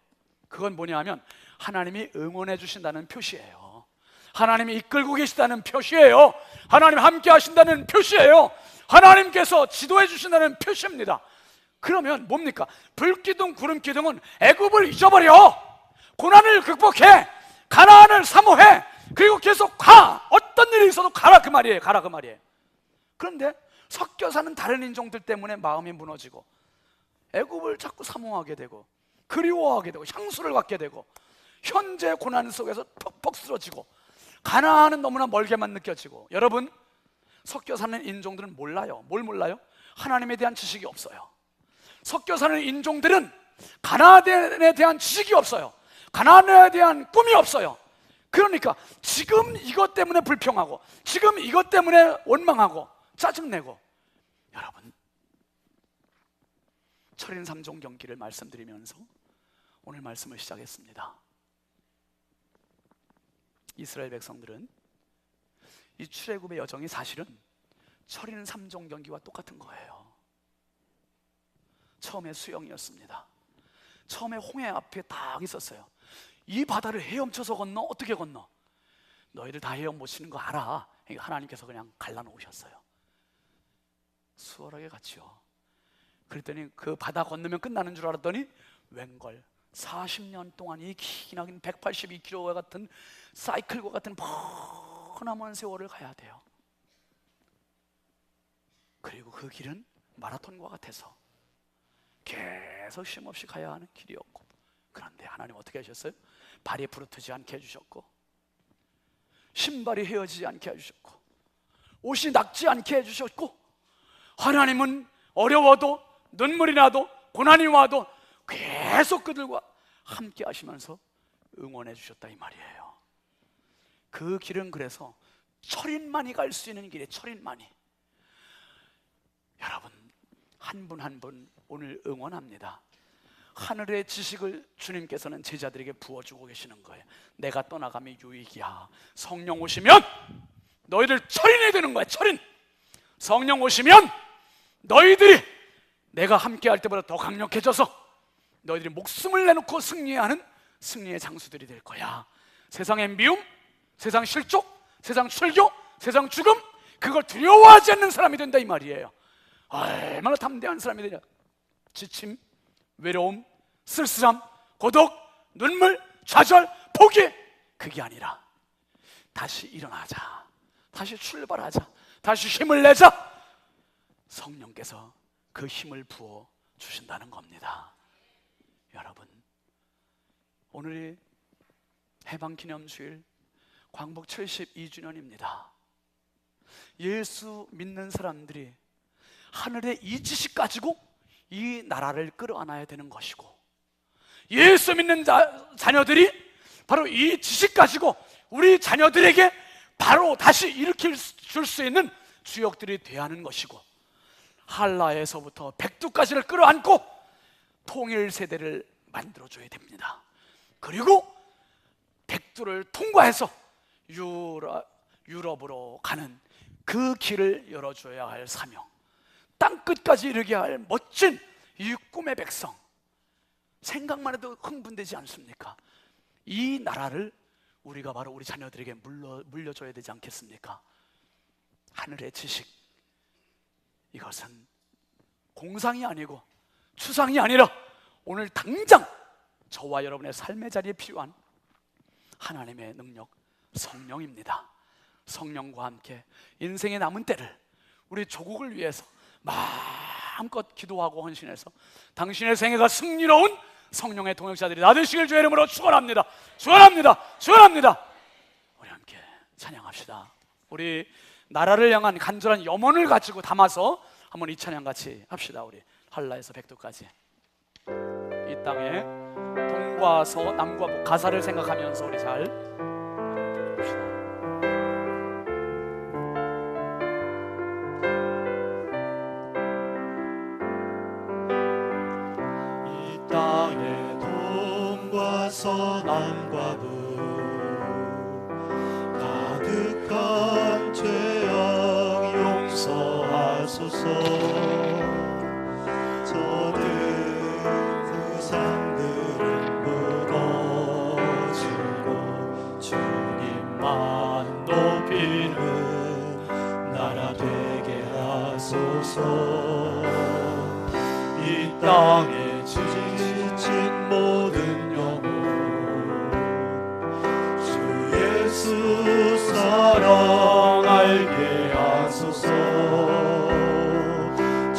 그건 뭐냐 하면 하나님이 응원해 주신다는 표시예요. 하나님이 이끌고 계시다는 표시예요. 하나님 함께 하신다는 표시예요. 하나님께서 지도해 주신다는 표시입니다. 그러면 뭡니까? 불기둥, 구름기둥은 애굽을 잊어버려, 고난을 극복해, 가나안을 사모해, 그리고 계속 가. 어떤 일이 있어도 가라 그 말이에요. 가라 그 말이에요. 그런데 섞여 사는 다른 인종들 때문에 마음이 무너지고 애굽을 자꾸 사모하게 되고 그리워하게 되고 향수를 갖게 되고 현재 고난 속에서 퍽퍽 쓰러지고 가나안은 너무나 멀게만 느껴지고. 여러분, 섞여 사는 인종들은 몰라요. 뭘 몰라요? 하나님에 대한 지식이 없어요. 섞여 사는 인종들은 가나안에 대한 지식이 없어요. 가나안에 대한 꿈이 없어요. 그러니까 지금 이것 때문에 불평하고, 지금 이것 때문에 원망하고 짜증내고. 여러분, 철인 3종 경기를 말씀드리면서 오늘 말씀을 시작했습니다. 이스라엘 백성들은 이 출애굽의 여정이 사실은 철인 3종 경기와 똑같은 거예요. 처음에 수영이었습니다. 처음에 홍해 앞에 딱 있었어요. 이 바다를 헤엄쳐서 건너. 어떻게 건너? 너희들 다 헤엄 못 치는 거 알아. 그러니까 하나님께서 그냥 갈라놓으셨어요. 수월하게 갔지요. 그랬더니 그 바다 건너면 끝나는 줄 알았더니 웬걸 40년 동안 이 기나긴 182km와 같은 사이클과 같은 머나먼 세월을 가야 돼요. 그리고 그 길은 마라톤과 같아서 계속 쉼없이 가야 하는 길이었고, 그런데 하나님 어떻게 하셨어요? 발이 부르트지 않게 해주셨고, 신발이 헤어지지 않게 해주셨고, 옷이 낙지 않게 해주셨고, 하나님은 어려워도 눈물이 나도 고난이 와도 계속 그들과 함께 하시면서 응원해 주셨다 이 말이에요. 그 길은 그래서 철인만이 갈 수 있는 길이에요. 철인만이. 여러분, 한 분 한 분 오늘 응원합니다. 하늘의 지식을 주님께서는 제자들에게 부어주고 계시는 거예요. 내가 떠나가면 유익이야. 성령 오시면 너희들 철인이 되는 거야. 철인. 성령 오시면 너희들이 내가 함께 할 때보다 더 강력해져서 너희들이 목숨을 내놓고 승리하는 승리의 장수들이 될 거야. 세상의 미움, 세상 실족, 세상 출교, 세상 죽음, 그걸 두려워하지 않는 사람이 된다 이 말이에요. 얼마나 담대한 사람이 되냐. 지침, 외로움, 쓸쓸함, 고독, 눈물, 좌절, 포기, 그게 아니라 다시 일어나자, 다시 출발하자, 다시 힘을 내자. 성령께서 그 힘을 부어 주신다는 겁니다. 여러분, 오늘이 해방기념주일 광복 72주년입니다. 예수 믿는 사람들이 하늘의 이 지식 가지고 이 나라를 끌어안아야 되는 것이고, 예수 믿는 자녀들이 바로 이 지식 가지고 우리 자녀들에게 바로 다시 일으킬 줄 수 있는 주역들이 돼야 하는 것이고, 한라에서부터 백두까지를 끌어안고 통일 세대를 만들어줘야 됩니다. 그리고 백두를 통과해서 유럽으로 가는 그 길을 열어줘야 할 사명, 땅끝까지 이르게 할 멋진 이 꿈의 백성, 생각만 해도 흥분되지 않습니까? 이 나라를 우리가 바로 우리 자녀들에게 물려줘야 되지 않겠습니까? 하늘의 지식, 이것은 공상이 아니고 추상이 아니라 오늘 당장 저와 여러분의 삶의 자리에 필요한 하나님의 능력, 성령입니다. 성령과 함께 인생의 남은 때를 우리 조국을 위해서 마음껏 기도하고 헌신해서 당신의 생애가 승리로운 성령의 동역자들이 다 되시길 주의 이름으로 축원합니다. 축원합니다. 축원합니다. 우리 함께 찬양합시다. 우리 나라를 향한 간절한 염원을 가지고 담아서 한번 이 찬양 같이 합시다. 우리 한라에서 백두까지, 이 땅에 동과 서 남과 북, 가사를 생각하면서 우리 잘 합시다. 이 땅에 동과 서 남과 북, 가득한 죄악 용서하소서. 저들 부상들은 무너지고 주님만 높이는 나라 되게 하소서. 이 땅에 지친 모든 영혼 주 예수 사랑 알게 하소서.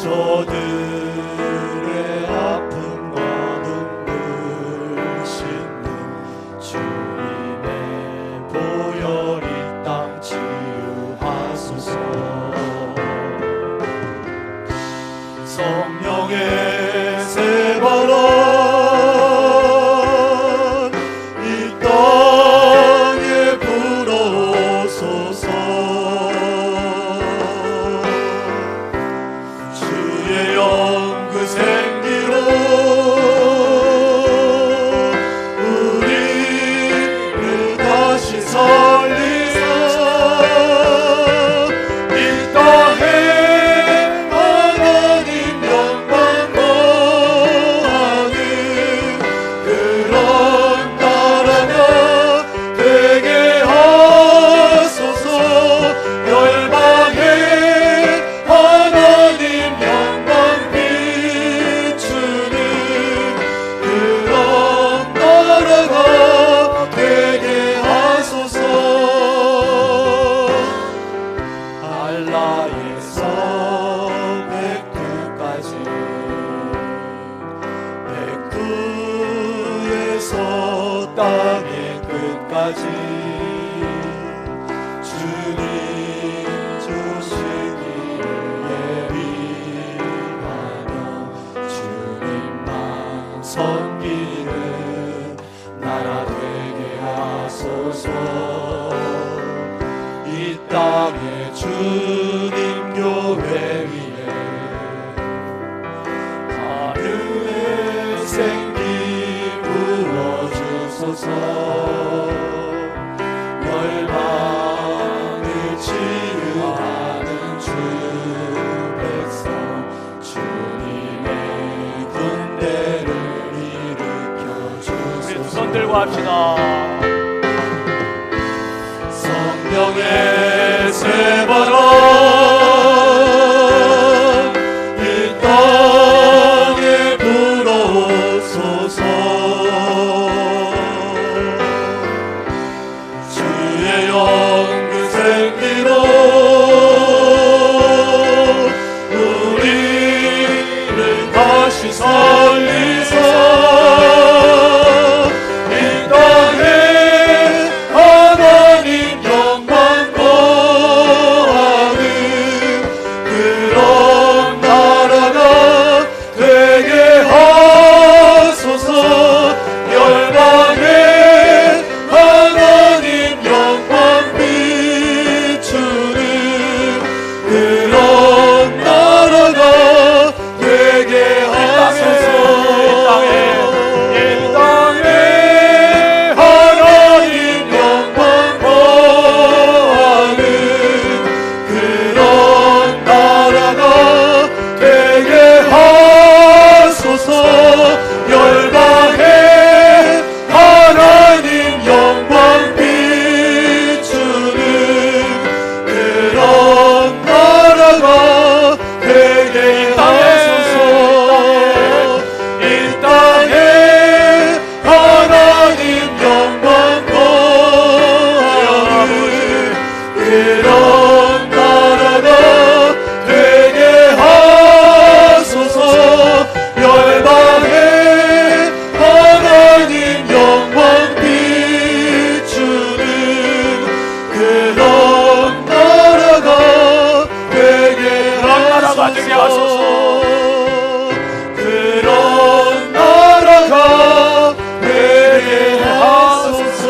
저들의 아픔과 눈물 씻는 주님의 보혈 이 땅 치유하소서. 성령의 바다에서 백두까지 백두에서 땅의 끝까지 주님 주시기를 예비하며 주님만 섬기는 나라 되게 하소서. 이 땅에 주님 교회 위에 하늘의 생기 부어주소서. 열방을 치유하는 주 백성 주님의 군대를 일으켜 주소서. 우리 두 손 들고 합시다. 성령의 세바람 이 땅에 불어오소서. 주의 영그 생기로 우리를 다시 살리사 이 땅에 하나님 영광 거하는 그런 나라가 되게 하소서. 열방에 하나님 영광 비추는 그런 나라가 되게 하소서. 이 땅에 하나님 영광 거하는 그런 나라가 되게 하소서. 열방에 하나님 영광 비추는 그런 나라가 되게 하소서. 이 땅에 하나님 영광 거하는 그런 나라가 되게 하소서. 열방에 하나님 영광 비추는 그런 나라가 되게 하소서. 그런 나라가 되게 하소서.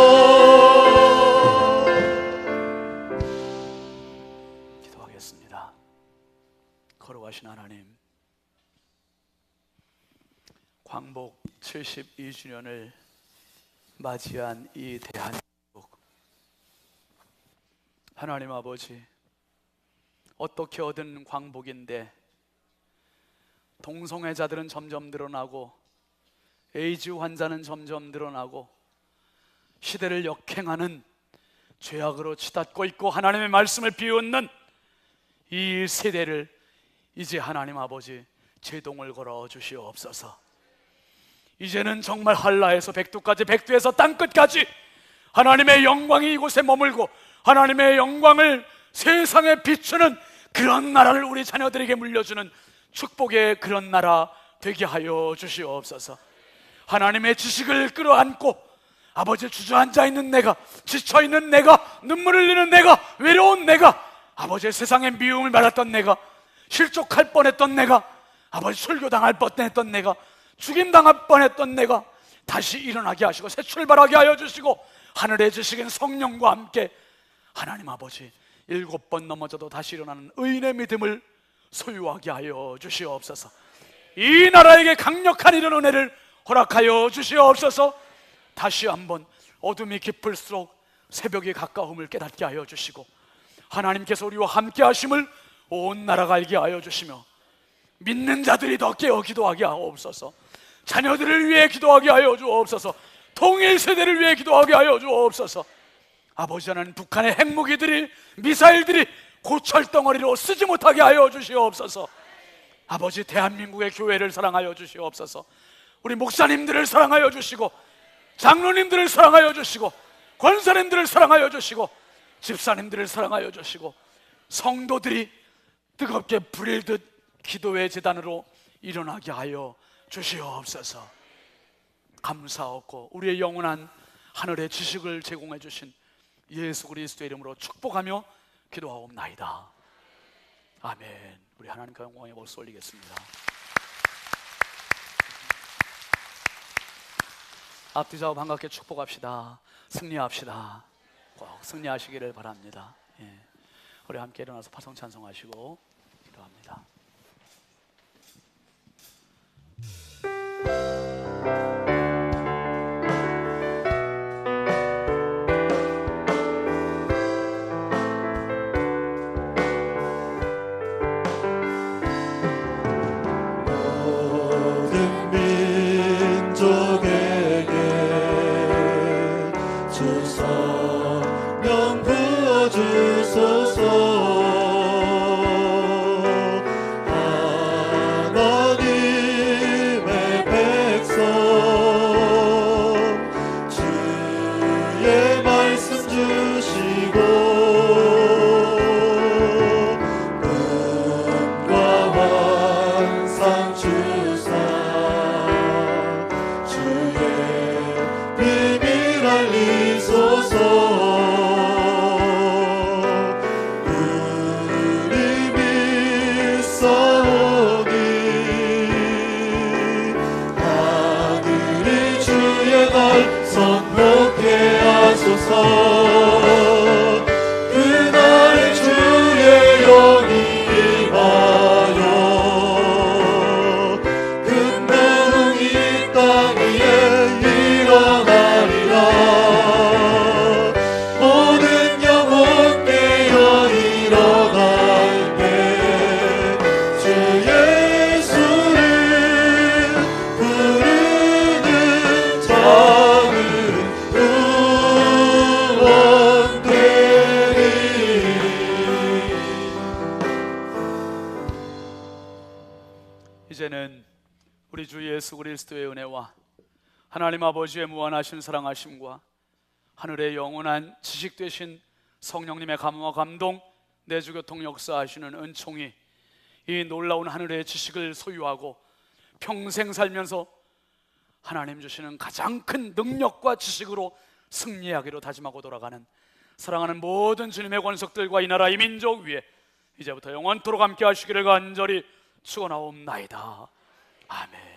기도하겠습니다. 걸어가신 하나님, 광복 72주년을 맞이한 이 대한민국, 하나님 아버지, 어떻게 얻은 광복인데 동성애자들은 점점 늘어나고 에이즈 환자는 점점 늘어나고 시대를 역행하는 죄악으로 치닫고 있고 하나님의 말씀을 비웃는 이 세대를 이제 하나님 아버지 제동을 걸어 주시옵소서. 이제는 정말 한라에서 백두까지, 백두에서 땅끝까지 하나님의 영광이 이곳에 머물고 하나님의 영광을 세상에 비추는 그런 나라를 우리 자녀들에게 물려주는 축복의 그런 나라 되게 하여 주시옵소서. 하나님의 지식을 끌어안고 아버지 주저앉아 있는 내가, 지쳐 있는 내가, 눈물 흘리는 내가, 외로운 내가, 아버지 세상의 미움을 받았던 내가, 실족할 뻔했던 내가, 아버지 설교당할 뻔했던 내가, 죽임당할 뻔했던 내가 다시 일어나게 하시고 새 출발하게 하여 주시고 하늘의 지식인 성령과 함께 하나님 아버지 7번 넘어져도 다시 일어나는 의인의 믿음을 소유하게 하여 주시옵소서. 이 나라에게 강력한 이런 은혜를 허락하여 주시옵소서. 다시 한번 어둠이 깊을수록 새벽이 가까움을 깨닫게 하여 주시고 하나님께서 우리와 함께 하심을 온 나라가 알게 하여 주시며 믿는 자들이 더 깨어 기도하게 하옵소서. 자녀들을 위해 기도하게 하여 주옵소서. 통일 세대를 위해 기도하게 하여 주옵소서. 아버지 하나님, 북한의 핵무기들이, 미사일들이 고철덩어리로 쓰지 못하게 하여 주시옵소서. 아버지, 대한민국의 교회를 사랑하여 주시옵소서. 우리 목사님들을 사랑하여 주시고 장로님들을 사랑하여 주시고 권사님들을 사랑하여 주시고 집사님들을 사랑하여 주시고 성도들이 뜨겁게 불일듯 기도의 제단으로 일어나게 하여 주시옵소서. 감사하고 우리의 영원한 하늘의 지식을 제공해 주신 예수 그리스도의 이름으로 축복하며 기도하옵나이다. 아멘. 우리 하나님께 영광의 박수 올리겠습니다. 앞뒤 좌우 반갑게 축복합시다. 승리합시다. 꼭 승리하시기를 바랍니다. 예. 우리 함께 일어나서 파송 찬송하시고 기도합니다. 모든 민족에게 주 성령 부어주소서. 하나님의 백성 주의 말씀 주시고 은과 환상 주사 주의 비밀 알리소서. 우리 믿사오니 하늘이 주의 날 선포케 하소서. 그날에 주의 영이 임하여 근무이 땅 위에 일어나리라. 모든 영혼 깨어 일어날매 주 예수를 부르는 자는 구원되리. 이제는 우리 주 예수 그리스도의 은혜와 하나님 아버지의 무한하신 사랑하심과 하늘의 영원한 지식 되신 성령님의 감화 감동 내주교통 역사하시는 은총이 이 놀라운 하늘의 지식을 소유하고 평생 살면서 하나님 주시는 가장 큰 능력과 지식으로 승리하기로 다짐하고 돌아가는 사랑하는 모든 주님의 권속들과 이 나라 이 민족 위에 이제부터 영원토록 함께 하시기를 간절히 축원하옵나이다. 아멘.